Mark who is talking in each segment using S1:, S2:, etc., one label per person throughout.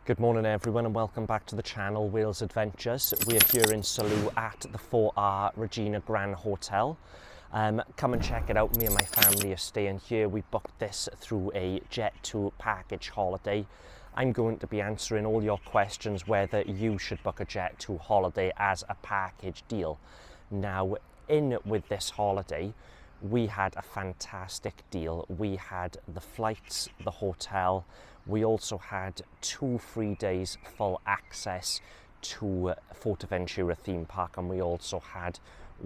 S1: Good morning everyone and welcome back to the channel Wales Adventures. We are here in Salou at the 4R Regina Grand Hotel. Come and check it out. Me and my family are staying here. We booked this through a JET2 package holiday. I'm going to be answering all your questions whether you should book a JET2 holiday as a package deal. Now, in with this holiday, we had a fantastic deal. We had the flights, the hotel. We also had 2 free days full access to PortAventura theme park, and we also had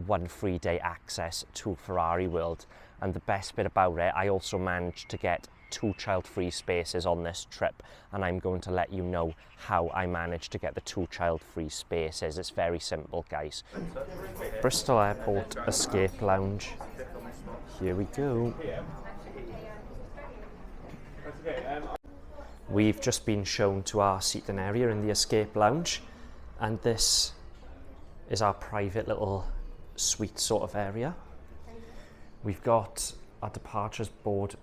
S1: 1 free day access to Ferrari World. And the best bit about it, I also managed to get 2 child-free spaces on this trip, and I'm going to let you know how I managed to get the 2 child-free spaces. It's very simple, guys. Bristol Airport Escape Lounge. Here we go. We've just been shown to our seating area in the escape lounge, and this is our private little suite sort of area. We've got our departures board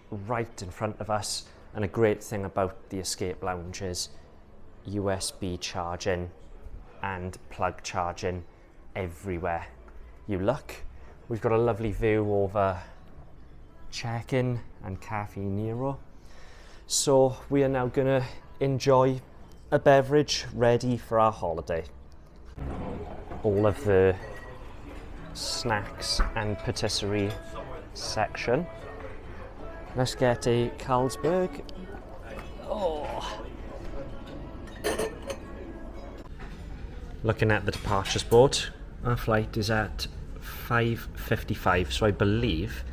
S1: right in front of us, and a great thing about the escape lounge is USB charging and plug charging everywhere you look. We've got a lovely view over check-in and Cafe Nero. So we are now going to enjoy a beverage ready for our holiday. All of the snacks and patisserie section. Let's get a Carlsberg. Oh. Looking at the departures board, our flight is at 5:55, so I believe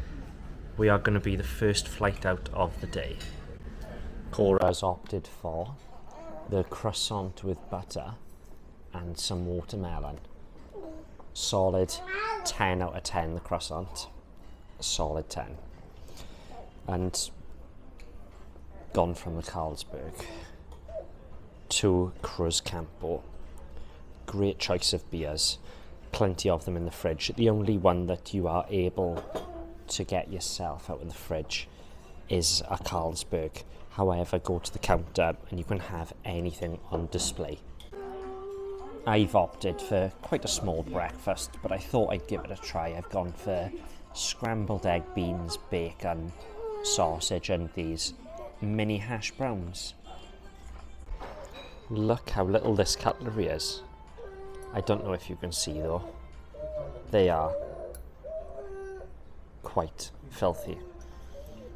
S1: we are going to be the first flight out of the day. Cora has opted for the croissant with butter and some watermelon. Solid 10 out of 10, the croissant. Solid 10. And gone from the Carlsberg to Cruz Campo. Great choice of beers. Plenty of them in the fridge. The only one that you are able to get yourself out of the fridge is a Carlsberg. However, go to the counter and you can have anything on display. I've opted for quite a small breakfast, but I thought I'd give it a try. I've gone for scrambled egg, beans, bacon, sausage, and these mini hash browns. Look how little this cutlery is. I don't know if you can see though. They are quite filthy.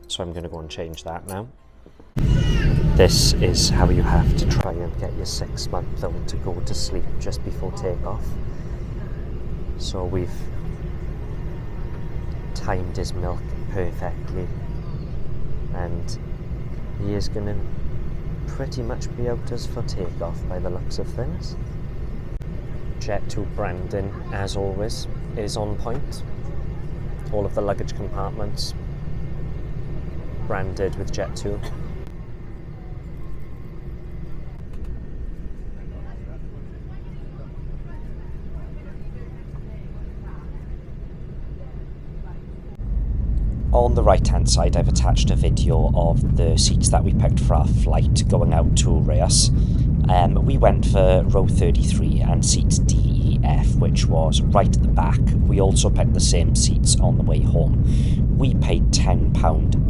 S1: So I'm going to go and change that now. This is how you have to try and get your 6-month-old to go to sleep just before takeoff. So we've timed his milk perfectly, and he is going to pretty much be out as for takeoff by the looks of things. JET2 branding, as always, is on point. All of the luggage compartments branded with JET2. On the right hand side, I've attached a video of the seats that we picked for our flight going out to Reyes. We went for row 33 and seats D, E, F, which was right at the back. We also picked the same seats on the way home. We paid £10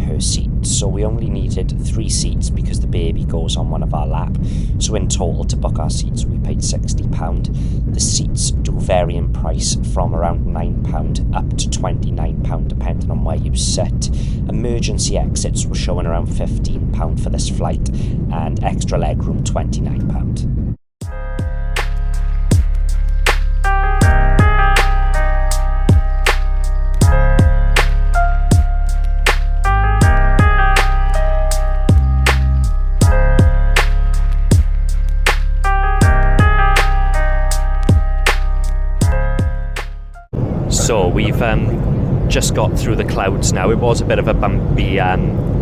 S1: per seat, so we only needed 3 seats because the baby goes on one of our lap. So in total, to book our seats, we paid £60. The seats do vary in price from around £9 up to £29 depending on where you sit. Emergency exits were showing around £15 for this flight, and extra legroom £29. So we've just got through the clouds now. It was a bit of a bumpy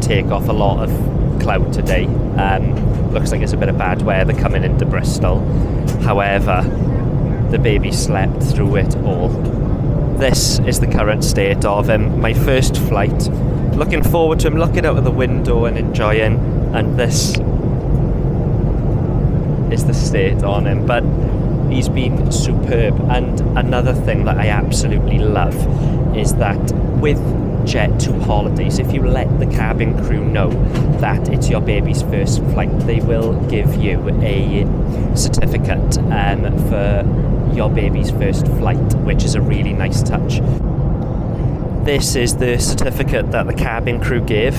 S1: takeoff, a lot of cloud today. Looks like it's a bit of bad weather coming into Bristol. However, the baby slept through it all. This is the current state of him. My first flight. Looking forward to him looking out of the window and enjoying, and this is the state on him, but he's been superb. And another thing that I absolutely love is that with JET2 holidays, if you let the cabin crew know that it's your baby's first flight, they will give you a certificate for your baby's first flight, which is a really nice touch. This is the certificate that the cabin crew gave.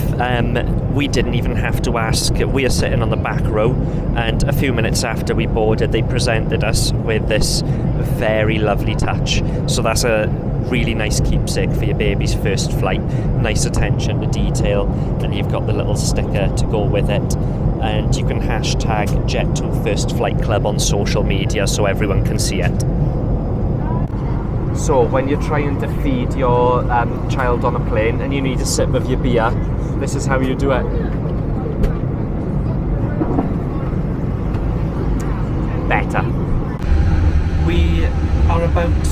S1: We didn't even have to ask. We are sitting on the back row, and a few minutes after we boarded, they presented us with this very lovely touch. So that's a really nice keepsake for your baby's first flight. Nice attention to detail, and you've got the little sticker to go with it. And you can hashtag JET2 First Flight Club on social media so everyone can see it. So when you're trying to feed your child on a plane and you need a sip of your beer, this is how you do it. Better. We are about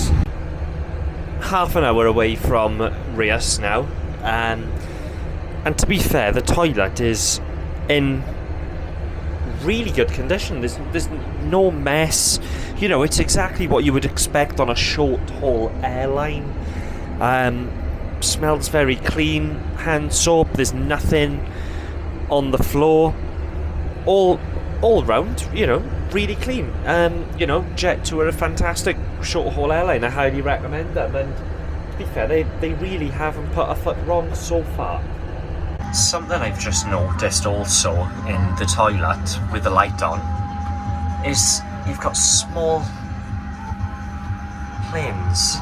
S1: half an hour away from Rias now, and to be fair, the toilet is in really good condition. There's no mess. You know, it's exactly what you would expect on a short-haul airline. Smells very clean. Hand soap. There's nothing on the floor. All round, you know, really clean. You know, JET2 are a fantastic short-haul airline. I highly recommend them. And to be fair, they really haven't put a foot wrong so far. Something I've just noticed also in the toilet with the light on is you've got small planes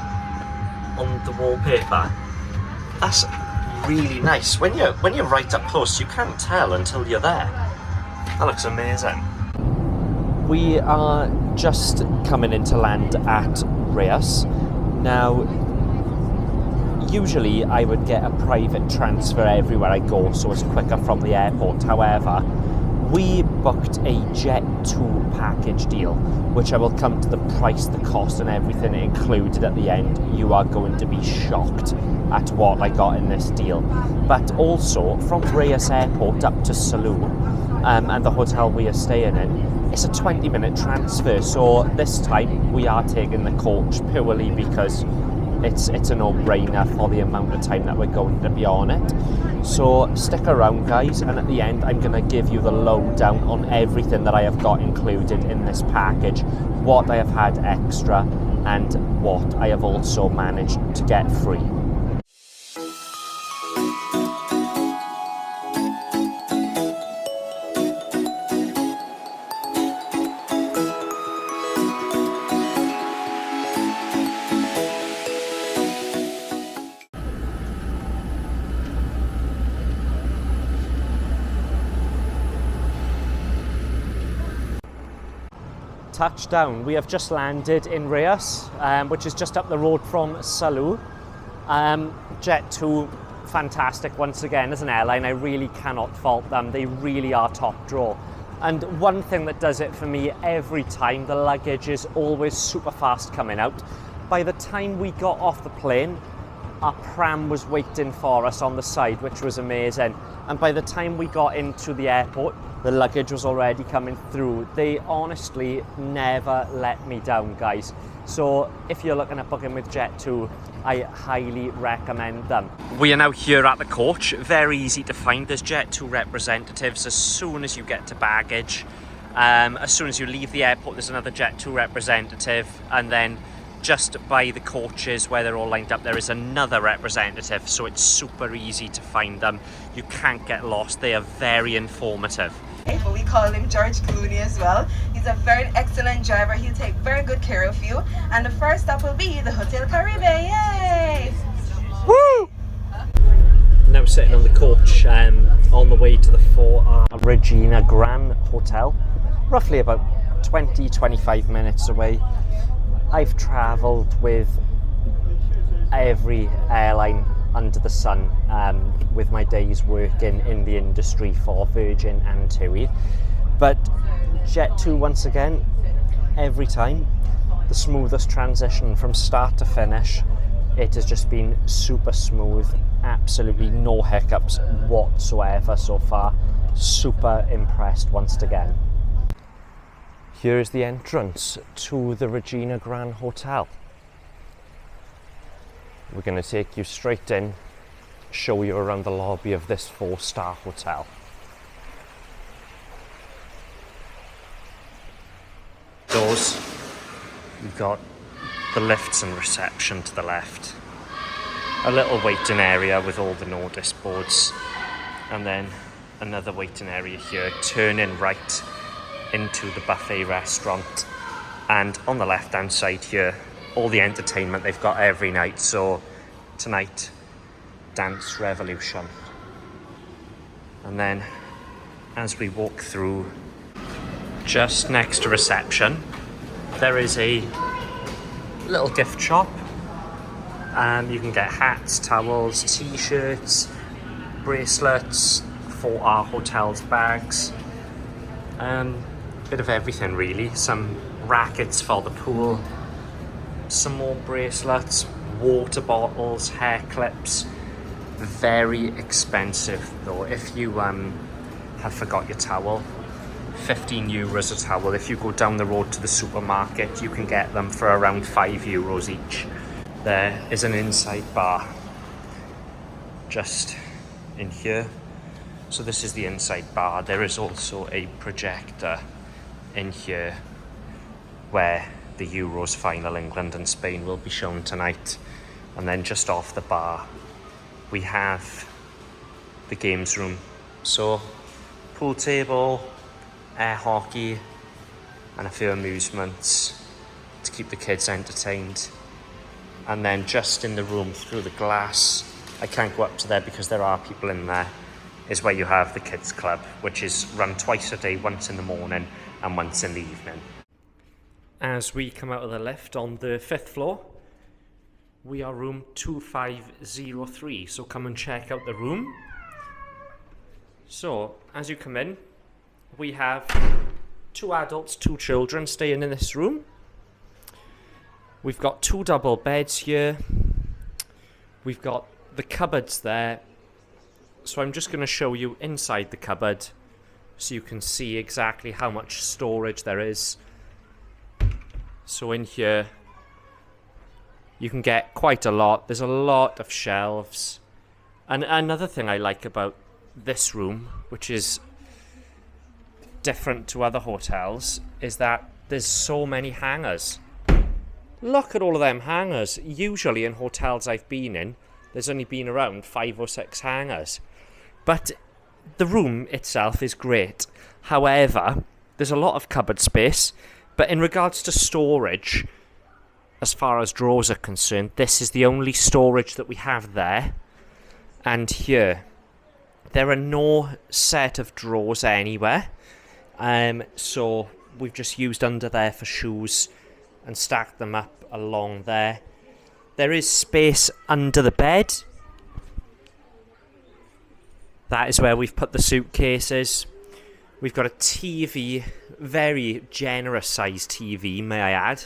S1: on the wallpaper. That's really nice. When you're right up close, you can't tell until you're there. That looks amazing. We are just coming into land at Rias. Now, usually I would get a private transfer everywhere I go, so it's quicker from the airport. However, we booked a JET2 package deal, which I will come to the price, the cost and everything included at the end. You are going to be shocked at what I got in this deal. But also, from Rias Airport up to Salou, and the hotel we are staying in, it's a 20-minute transfer. So this time we are taking the coach purely because it's a no-brainer for the amount of time that we're going to be on it. So stick around, guys, and at the end I'm going to give you the lowdown on everything that I have got included in this package, what I have had extra and what I have also managed to get free. Touchdown. We have just landed in Rias, which is just up the road from Salou. JET2, fantastic once again as an airline. I really cannot fault them. They really are top draw. And one thing that does it for me every time, the luggage is always super fast coming out. By the time we got off the plane, our pram was waiting for us on the side, which was amazing. And by the time we got into the airport, the luggage was already coming through. They honestly never let me down, guys. So if you're looking at booking with JET2, I highly recommend them. We are now here at the coach. Very easy to find. There's JET2 representatives as soon as you get to baggage. As soon as you leave the airport, there's another JET2 representative, and then just by the coaches where they're all lined up, there is another representative, so it's super easy to find them. You can't get lost. They are very informative.
S2: But we call him George Clooney as well. He's a very excellent driver. He'll take very good care of you. And the first stop will be the Hotel Caribe. Yay!
S1: Woo! Now sitting on the coach on the way to the 4 Regina Gran Hotel, roughly about 20-25 minutes away. I've travelled with every airline under the sun with my days working in the industry for Virgin and TUI. But JET2, once again, every time, the smoothest transition from start to finish. It has just been super smooth, absolutely no hiccups whatsoever so far. Super impressed once again. here is the entrance to the Regina Grand Hotel. We're going to take you straight in, show you around the lobby of this 4-star hotel. Doors, we've got the lifts and reception to the left. A little waiting area with all the notice boards, and then another waiting area here, turning right into the buffet restaurant. And on the left hand side here, all the entertainment they've got every night. So tonight, Dance Revolution. And then as we walk through, just next to reception, there is a little gift shop. You can get hats, towels, t-shirts, bracelets, for our hotel's bags. Bit of everything really. Some rackets for the pool, some more bracelets, water bottles, hair clips. Very expensive though. If you have forgot your towel, 15 euros a towel. If you go down the road to the supermarket, you can get them for around 5 euros each. There is an inside bar just in here. So this is the inside bar. There is also a projector in here where the Euros final, England and Spain, will be shown tonight. And then just off the bar, we have the games room. So pool table, air hockey, and a few amusements to keep the kids entertained. And then just in the room through the glass, I can't go up to there because there are people in there, is where you have the kids club, which is run twice a day, once in the morning and once in the evening. As we come out of the lift on the 5th floor, we are room 2503, so come and check out the room. So as you come in, we have 2 adults, 2 children staying in this room. We've got 2 double beds here. We've got the cupboards there. So I'm just going to show you inside the cupboard so you can see exactly how much storage there is. So in here, you can get quite a lot. There's a lot of shelves. And another thing I like about this room, which is different to other hotels, is that there's so many hangers. Look at all of them hangers. Usually in hotels I've been in, there's only been around 5 or 6 hangers. But the room itself is great. However, there's a lot of cupboard space. But in regards to storage, as far as drawers are concerned, this is the only storage that we have there. And here, there are no set of drawers anywhere. So we've just used under there for shoes and stacked them up along there. There is space under the bed. That is where we've put the suitcases. We've got a TV, very generous sized TV, may I add,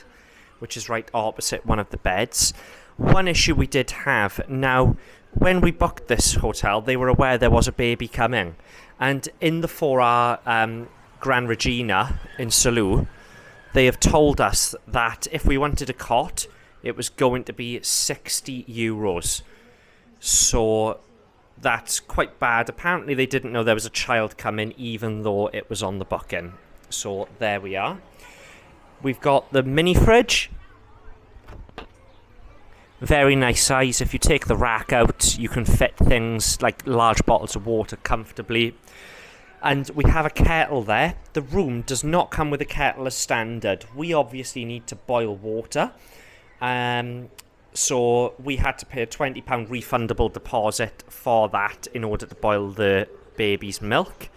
S1: which is right opposite one of the beds. One issue we did have, now when we booked this hotel, they were aware there was a baby coming. And in the 4-hour Grand Regina in Salou, they have told us that if we wanted a cot, it was going to be 60 euros. So that's quite bad. Apparently they didn't know there was a child coming, even though it was on the booking. So there we are. We've got the mini fridge. Very nice size. If you take the rack out, you can fit things like large bottles of water comfortably. And we have a kettle there. The room does not come with a kettle as standard. We obviously need to boil water. So we had to pay a £20 refundable deposit for that in order to boil the baby's milk.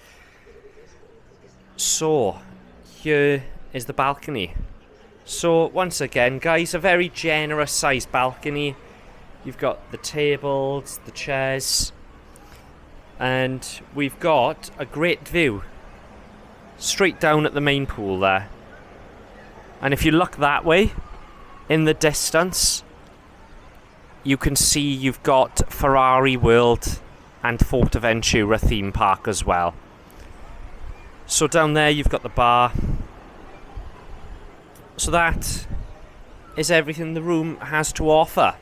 S1: So here is the balcony. So once again, guys, a very generous sized balcony. You've got the tables, the chairs, and we've got a great view straight down at the main pool there. And if you look that way, in the distance, you can see you've got Ferrari World and PortAventura theme park as well. So down there you've got the bar, So that is everything the room has to offer.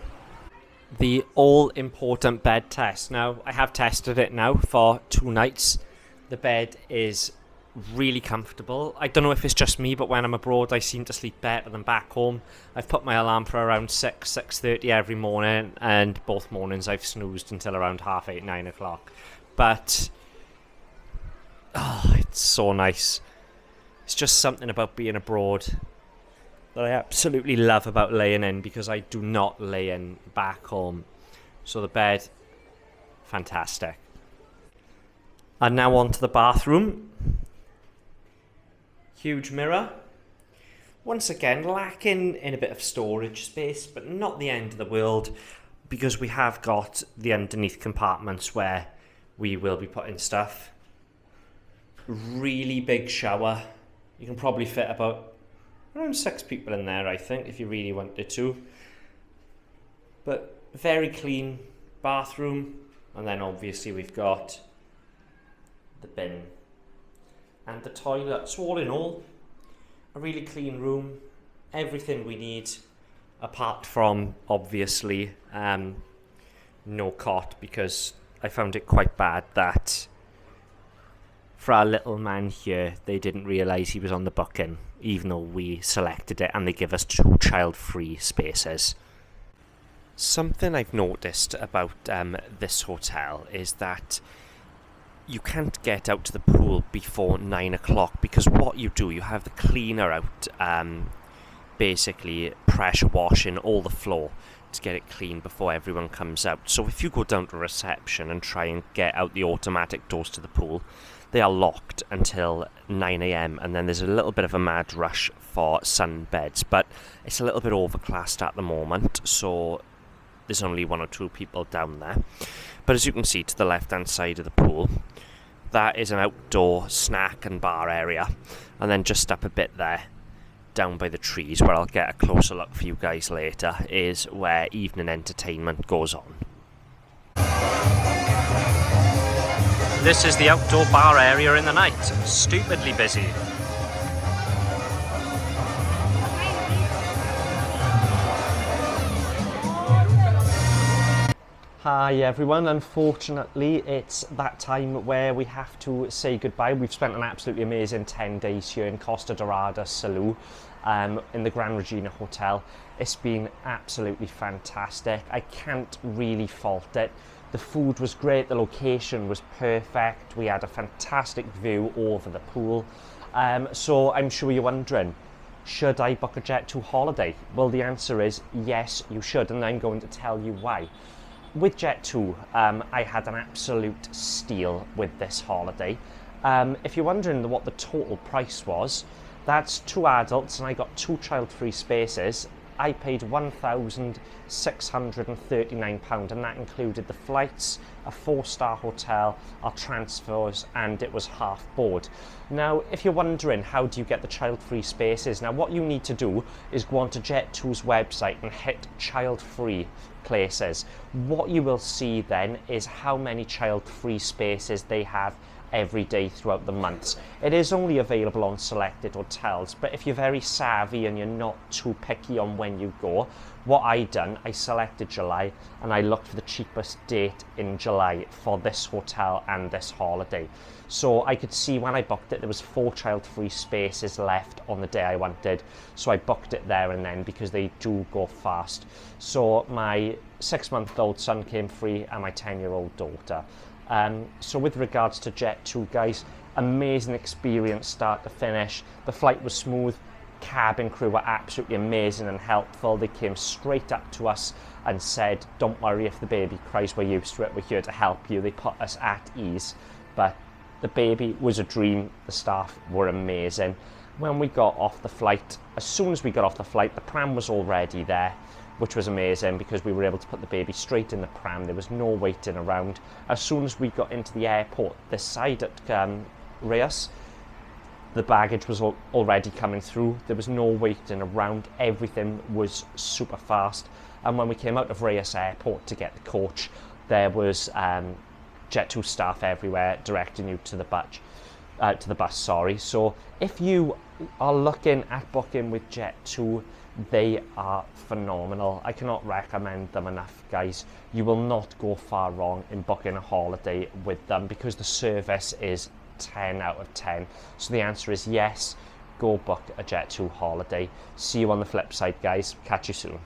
S1: The all-important bed test. Now, I have tested it now for 2 nights. The bed is really comfortable. I don't know if it's just me, but when I'm abroad I seem to sleep better than back home. I've put my alarm for around 6:30 every morning, and both mornings I've snoozed until around 8:30, 9 o'clock. But it's so nice. It's just something about being abroad that I absolutely love about laying in, because I do not lay in back home. So the bed, fantastic. And now on to the bathroom. Huge mirror. Once again, lacking in a bit of storage space, but not the end of the world, because we have got the underneath compartments where we will be putting stuff. Really big shower. You can probably fit about around 6 people in there, I think, if you really wanted to. But very clean bathroom. And then obviously we've got the bin and the toilet. So all in all, a really clean room, everything we need, apart from obviously no cot, because I found it quite bad that for our little man here, they didn't realise he was on the booking, even though we selected it, and they give us 2 child-free spaces. Something I've noticed about this hotel is that you can't get out to the pool before 9 o'clock, because what you do, you have the cleaner out basically pressure washing all the floor to get it clean before everyone comes out. So if you go down to reception and try and get out the automatic doors to the pool, they are locked until 9 a.m, and then there's a little bit of a mad rush for sunbeds, but it's a little bit overclassed at the moment, so there's only 1 or 2 people down there. But as you can see to the left hand side of the pool, that is an outdoor snack and bar area, and then just up a bit there, down by the trees, where I'll get a closer look for you guys later, is where evening entertainment goes on. This is the outdoor bar area in the night. Stupidly busy. Hi everyone, unfortunately it's that time where we have to say goodbye. We've spent an absolutely amazing 10 days here in Costa Dorada, Salou, in the Gran Regina Hotel. It's been absolutely fantastic. I can't really fault it. The food was great, the location was perfect, we had a fantastic view over the pool. So I'm sure you're wondering, should I book a JET2 holiday? Well, the answer is yes, you should, and I'm going to tell you why. With JET2, I had an absolute steal with this holiday. If you're wondering what the total price was, that's 2 adults and I got 2 child-free spaces. I paid £1,639, and that included the flights, a 4-star hotel, our transfers, and it was half board. Now, if you're wondering how do you get the child-free spaces, now what you need to do is go onto Jet2's website and hit child-free places. What you will see then is how many child-free spaces they have every day throughout the months. It is only available on selected hotels, but if you're very savvy and you're not too picky on when you go, what I done, I selected July and I looked for the cheapest date in July for this hotel and this holiday. So I could see when I booked it there was 4 child-free spaces left on the day I wanted, so I booked it there and then because they do go fast. So my 6-month-old son came free and my 10-year-old daughter. So with regards to JET2, guys, amazing experience start to finish. The flight was smooth, cabin crew were absolutely amazing and helpful. They came straight up to us and said, don't worry if the baby cries, we're used to it, we're here to help you. They put us at ease, but the baby was a dream. The staff were amazing. When we got off the flight, as soon as we got off the flight, the pram was already there, which was amazing because we were able to put the baby straight in the pram. There was no waiting around. As soon as we got into the airport, this side at Reus, the baggage was already coming through. There was no waiting around. Everything was super fast. And when we came out of Reus Airport to get the coach, there was JET2 staff everywhere directing you to the to the bus, sorry. So if you are looking at booking with Jet2, they are phenomenal. I cannot recommend them enough, guys. You will not go far wrong in booking a holiday with them because the service is 10 out of 10. So the answer is yes, go book a Jet2 holiday. See you on the flip side, guys. Catch you soon.